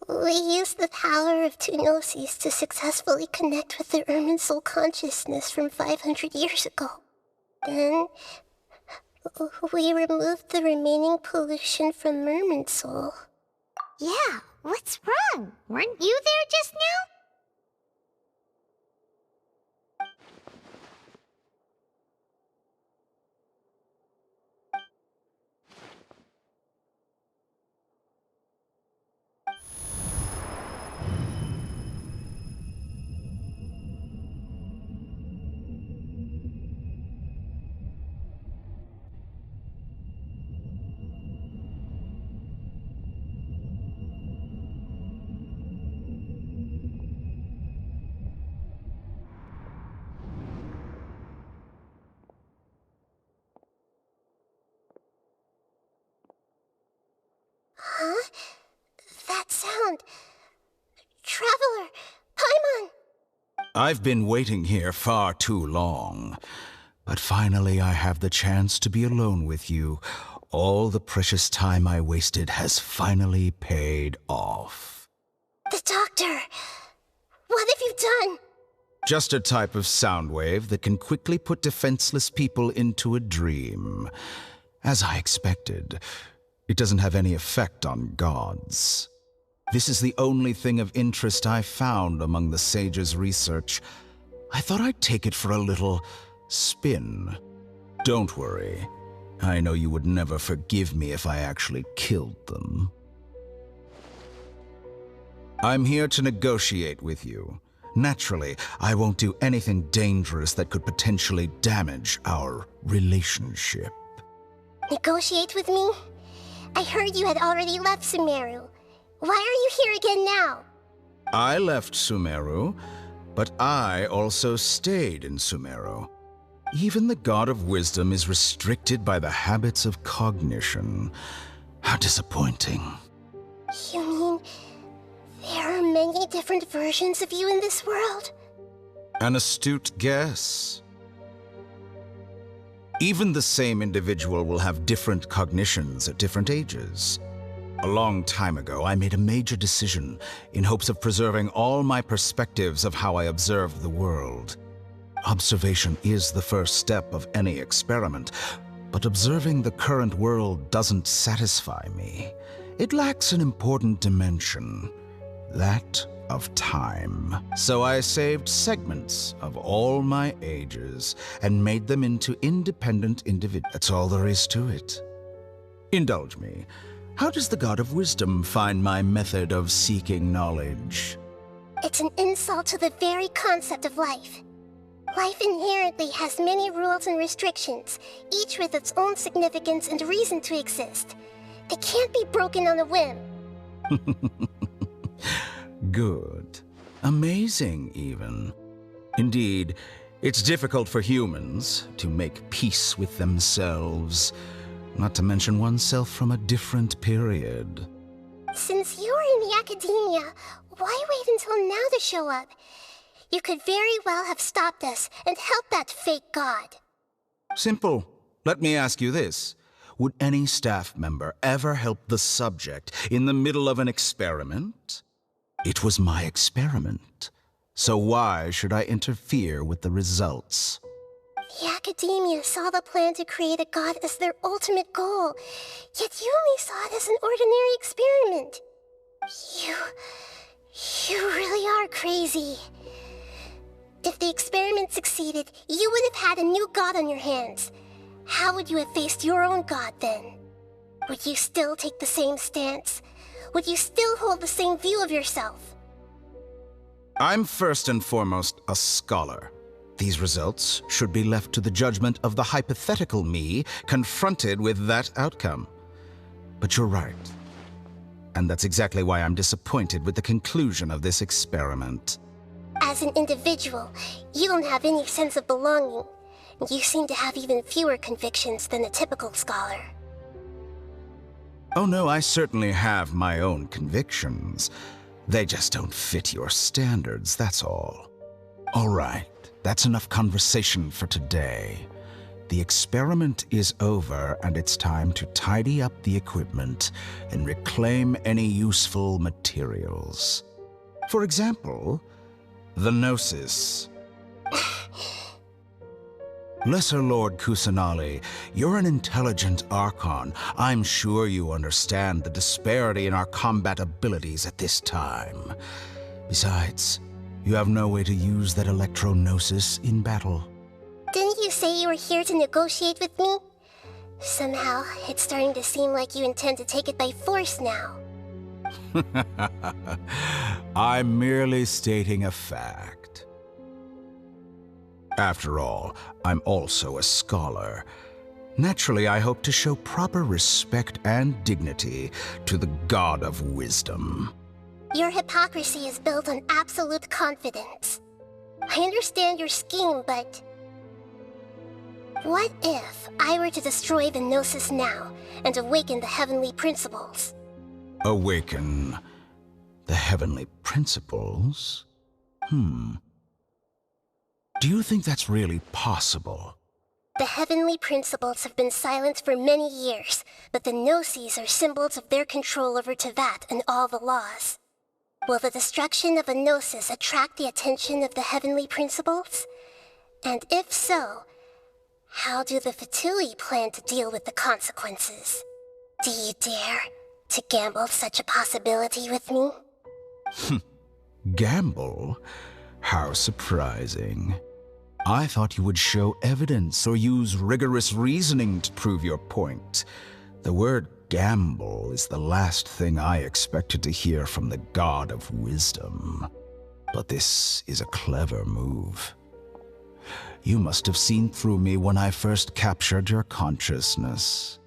we used the power of two gnosis to successfully connect with the Irminsul consciousness from 500 years ago. Then, We removed the remaining pollution from Merman Soul. Yeah, what's wrong? Weren't you there just now? Huh? That sound. Traveler! Paimon! I've been waiting here far too long. But finally I have the chance to be alone with you. All the precious time I wasted has finally paid off. The doctor! What have you done? Just a type of sound wave that can quickly put defenseless people into a dream. As I expected, it doesn't have any effect on gods. This is the only thing of interest I found among the sage's research. I thought I'd take it for a little spin. Don't worry. I know you would never forgive me if I actually killed them. I'm here to negotiate with you. Naturally, I won't do anything dangerous that could potentially damage our relationship. Negotiate with me? I heard you had already left Sumeru. Why are you here again now? I left Sumeru, but I also stayed in Sumeru. Even the God of Wisdom is restricted by the habits of cognition. How disappointing. You mean there are many different versions of you in this world? An astute guess. Even the same individual will have different cognitions at different ages. A long time ago, I made a major decision in hopes of preserving all my perspectives of how I observed the world. Observation is the first step of any experiment, but observing the current world doesn't satisfy me. It lacks an important dimension, that of time. So I saved segments of all my ages and made them into independent individuals. That's all there is to it. Indulge me. How does the God of Wisdom find my method of seeking knowledge? It's an insult to the very concept of life. Life inherently has many rules and restrictions, each with its own significance and reason to exist. They can't be broken on a whim. Good. Amazing, even. Indeed, it's difficult for humans to make peace with themselves, not to mention oneself from a different period. Since you're in the academia, why wait until now to show up? You could very well have stopped us and helped that fake god. Simple. Let me ask you this. Would any staff member ever help the subject in the middle of an experiment? It was my experiment. So why should I interfere with the results? The academia saw the plan to create a god as their ultimate goal, yet you only saw it as an ordinary experiment. You really are crazy. If the experiment succeeded, you would have had a new god on your hands. How would you have faced your own god then? Would you still take the same stance? Would you still hold the same view of yourself? I'm first and foremost a scholar. These results should be left to the judgment of the hypothetical me confronted with that outcome. But you're right. And that's exactly why I'm disappointed with the conclusion of this experiment. As an individual, you don't have any sense of belonging. You seem to have even fewer convictions than a typical scholar. Oh no, I certainly have my own convictions. They just don't fit your standards, that's all. All right, that's enough conversation for today. The experiment is over, and it's time to tidy up the equipment and reclaim any useful materials. For example, the Gnosis. Lesser Lord Kusanali, you're an intelligent Archon. I'm sure you understand the disparity in our combat abilities at this time. Besides, you have no way to use that electro-gnosis in battle. Didn't you say you were here to negotiate with me? Somehow, it's starting to seem like you intend to take it by force now. I'm merely stating a fact. After all, I'm also a scholar. Naturally, I hope to show proper respect and dignity to the God of Wisdom. Your hypocrisy is built on absolute confidence. I understand your scheme, but... what if I were to destroy the Gnosis now and awaken the heavenly principles? Awaken the heavenly principles? Do you think that's really possible? The heavenly principles have been silent for many years, but the Gnosis are symbols of their control over Teyvat and all the laws. Will the destruction of a Gnosis attract the attention of the heavenly principles? And if so, how do the Fatui plan to deal with the consequences? Do you dare to gamble such a possibility with me? Gamble? How surprising. I thought you would show evidence or use rigorous reasoning to prove your point. The word gamble is the last thing I expected to hear from the God of Wisdom. But this is a clever move. You must have seen through me when I first captured your consciousness.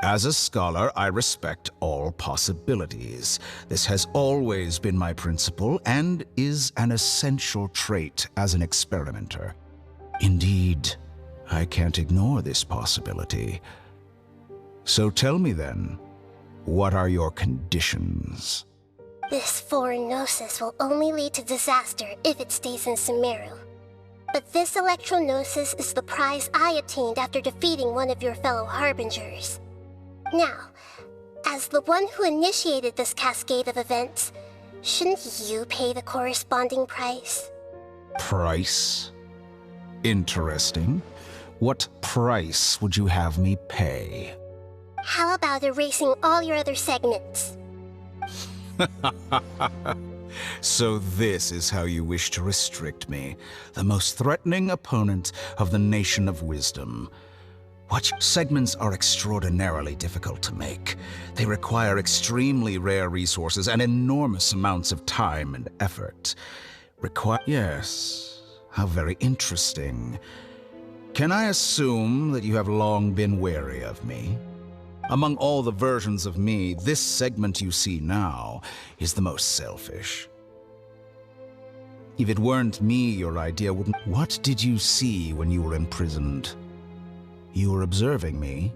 As a scholar, I respect all possibilities. This has always been my principle and is an essential trait as an experimenter. Indeed, I can't ignore this possibility. So tell me then, what are your conditions? This foreign Gnosis will only lead to disaster if it stays in Sumeru. But this electro-Gnosis is the prize I obtained after defeating one of your fellow Harbingers. Now, as the one who initiated this cascade of events, shouldn't you pay the corresponding price? Price? Interesting. What price would you have me pay? How about erasing all your other segments? So this is how you wish to restrict me, the most threatening opponent of the Nation of Wisdom. Watch segments are extraordinarily difficult to make. They require extremely rare resources and enormous amounts of time and effort. Yes, how very interesting. Can I assume that you have long been wary of me? Among all the versions of me, this segment you see now is the most selfish. If it weren't me, your idea wouldn't... What did you see when you were imprisoned? You were observing me,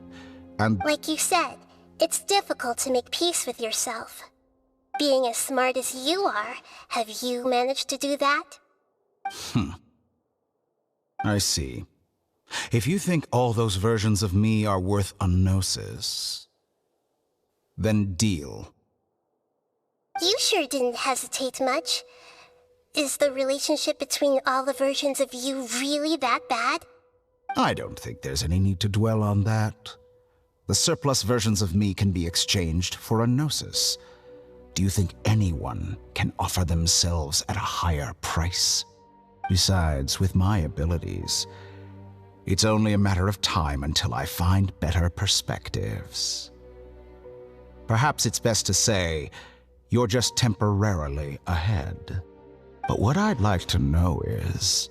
and... Like you said, it's difficult to make peace with yourself. Being as smart as you are, have you managed to do that? I see. If you think all those versions of me are worth a gnosis, then deal. You sure didn't hesitate much. Is the relationship between all the versions of you really that bad? I don't think there's any need to dwell on that. The surplus versions of me can be exchanged for a gnosis. Do you think anyone can offer themselves at a higher price? Besides, with my abilities, it's only a matter of time until I find better perspectives. Perhaps it's best to say, you're just temporarily ahead. But what I'd like to know is,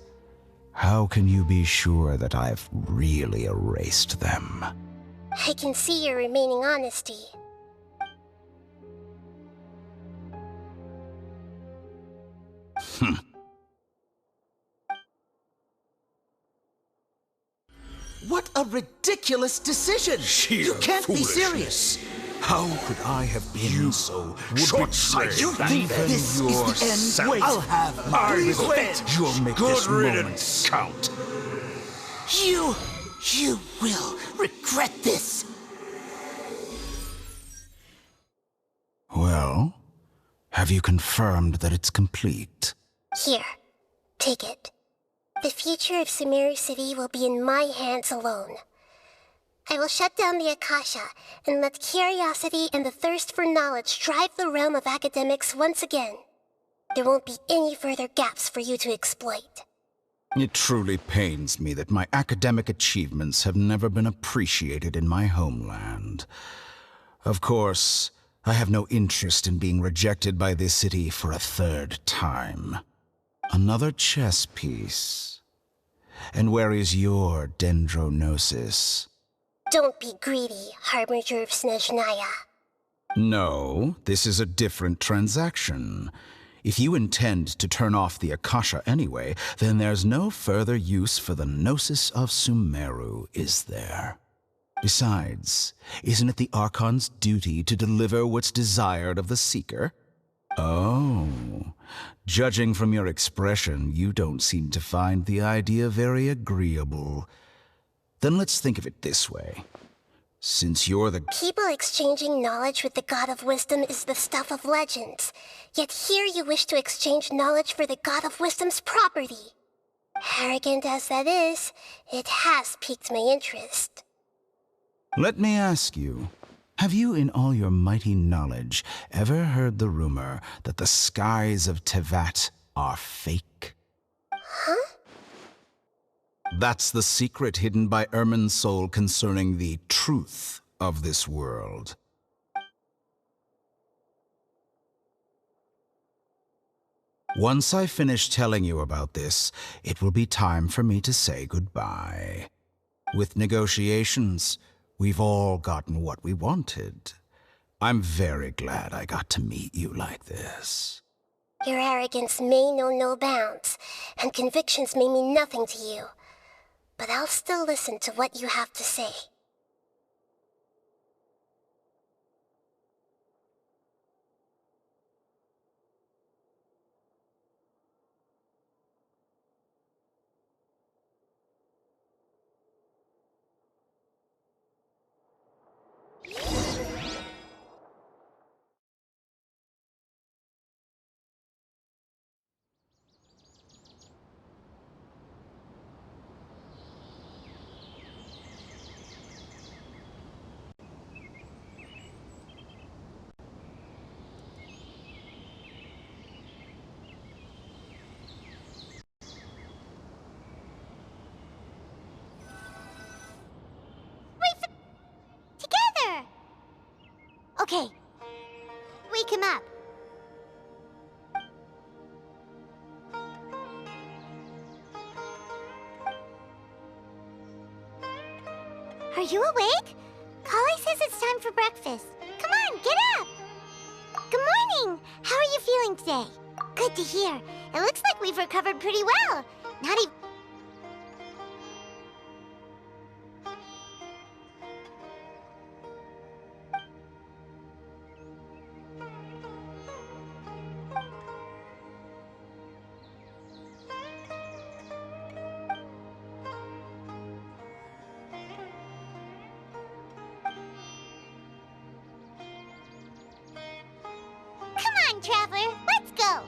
how can you be sure that I've really erased them? I can see your remaining honesty. What a ridiculous decision! You can't be serious! How could I have been so short-sighted? You think this is the end? Wait, I'll have my revenge! You'll make this moment count. You will regret this! Well, have you confirmed that it's complete? Here. Take it. The future of Sumeru City will be in my hands alone. I will shut down the Akasha and let curiosity and the thirst for knowledge drive the realm of academics once again. There won't be any further gaps for you to exploit. It truly pains me that my academic achievements have never been appreciated in my homeland. Of course, I have no interest in being rejected by this city for a third time. Another chess piece. And where is your dendronosis? Don't be greedy, Harbinger of Snezhnaya. No, this is a different transaction. If you intend to turn off the Akasha anyway, then there's no further use for the Gnosis of Sumeru, is there? Besides, isn't it the Archon's duty to deliver what's desired of the Seeker? Oh, judging from your expression, you don't seem to find the idea very agreeable. Then let's think of it this way. Since you're the... People exchanging knowledge with the God of Wisdom is the stuff of legends. Yet here you wish to exchange knowledge for the God of Wisdom's property. Arrogant as that is, it has piqued my interest. Let me ask you, have you in all your mighty knowledge ever heard the rumor that the skies of Tevat are fake? Huh? That's the secret hidden by Irminsul concerning the truth of this world. Once I finish telling you about this, it will be time for me to say goodbye. With negotiations, we've all gotten what we wanted. I'm very glad I got to meet you like this. Your arrogance may know no bounds, and convictions may mean nothing to you. But I'll still listen to what you have to say. Okay. Wake him up. Are you awake? Kali says it's time for breakfast. Come on, get up! Good morning! How are you feeling today? Good to hear. It looks like we've recovered pretty well. Not even... Come on, Traveler, let's go!